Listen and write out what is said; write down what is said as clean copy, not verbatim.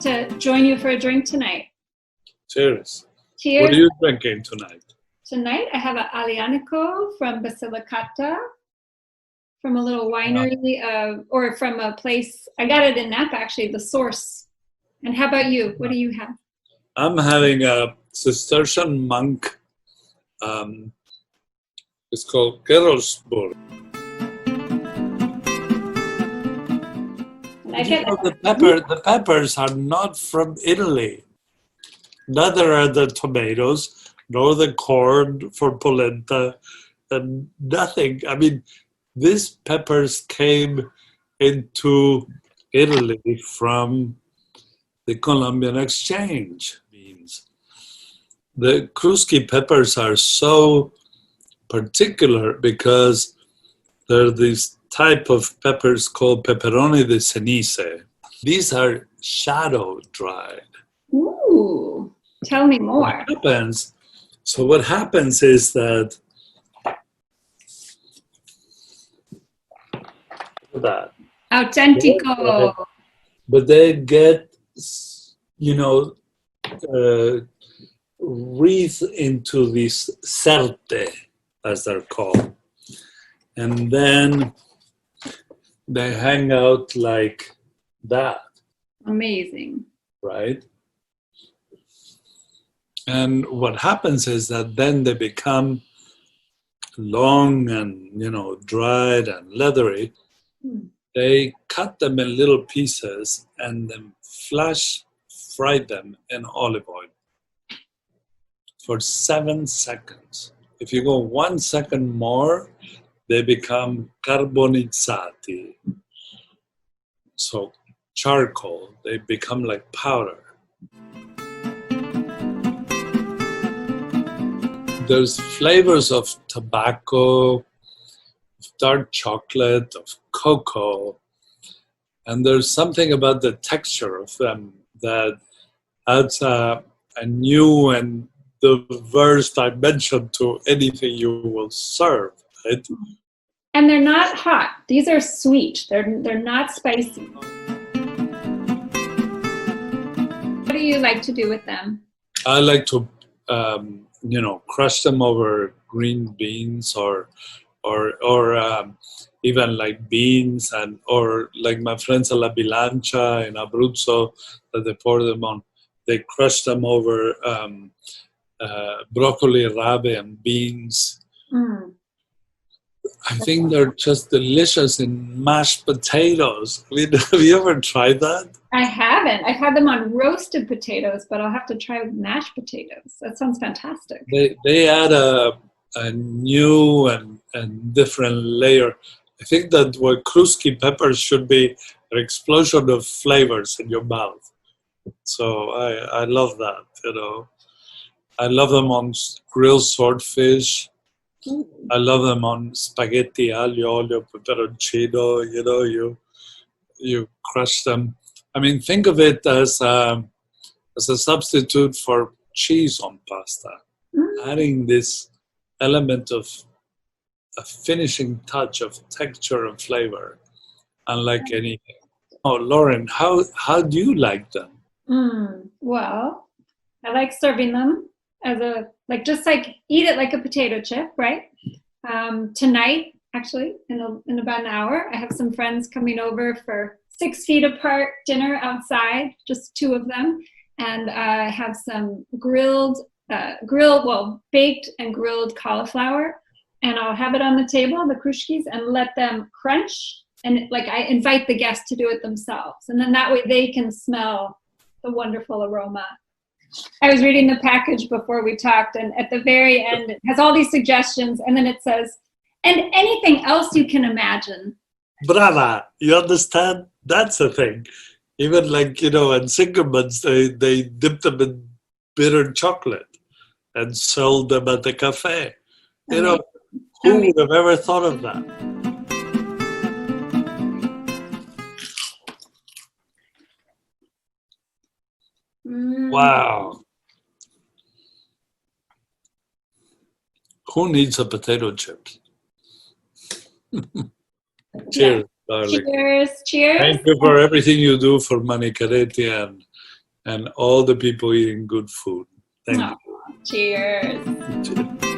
to join you for a drink tonight. Cheers. Cheers. What are you drinking tonight? Tonight I have an Alianico from Basilicata, from a little winery, or from a place. I got it in Napa, actually, the Source. And how about you? What do you have? I'm having a Cistercian monk. It's called Geroldsburg. The peppers are not from Italy. Neither are the tomatoes, nor the corn for polenta, and nothing. I mean, these peppers came into Italy from the Columbian exchange beans. The Cruschi peppers are so particular because they're these type of peppers called peperoni di cenice. These are shadow dried. Ooh, tell me more. What happens is that Autentico. But they get, wreath into this certe, as they're called. And then they hang out like that. Amazing. Right? And what happens is that then they become long and, dried and leathery. They cut them in little pieces and then fry them in olive oil for 7 seconds. If you go 1 second more, they become carbonizzati. So charcoal, they become like powder. There's flavors of tobacco, of dark chocolate, of cocoa, and there's something about the texture of them that adds a new and diverse dimension to anything you will serve, right? And they're not hot. These are sweet. They're not spicy. What do you like to do with them? I like to, crush them over green beans or even like beans or like my friends at La Bilancia in Abruzzo that they pour them on. They crush them over broccoli, rabe, and beans. I think they're just delicious in mashed potatoes. I mean, have you ever tried that? I haven't. I've had them on roasted potatoes, but I'll have to try with mashed potatoes. That sounds fantastic. They add a new and different layer. I think that what Cruschi peppers should be an explosion of flavors in your mouth. So I love that, I love them on grilled swordfish. I love them on spaghetti aglio, olio, peperoncino. You crush them. I mean, think of it as a substitute for cheese on pasta. Adding this element of a finishing touch of texture and flavor, unlike anything. Oh, Lauren, how do you like them? Well, I like serving them as just eat it like a potato chip, right? Tonight, actually, in about an hour, I have some friends coming over for 6 feet apart dinner outside, just 2 of them, and I have some baked and grilled cauliflower, and I'll have it on the table, the Cruschi's, and let them crunch, and I invite the guests to do it themselves, and then that way they can smell the wonderful aroma. I was reading the package before we talked, and at the very end, it has all these suggestions, and then it says, and anything else you can imagine. Brava! You understand? That's the thing. Even in Singerman's, they dip them in bitter chocolate and sold them at the cafe. Who would have ever thought of that? Wow. Who needs a potato chip? Cheers, darling. Cheers. Thank you for everything you do for Manicaretti and and all the people eating good food. Thank Cheers. you.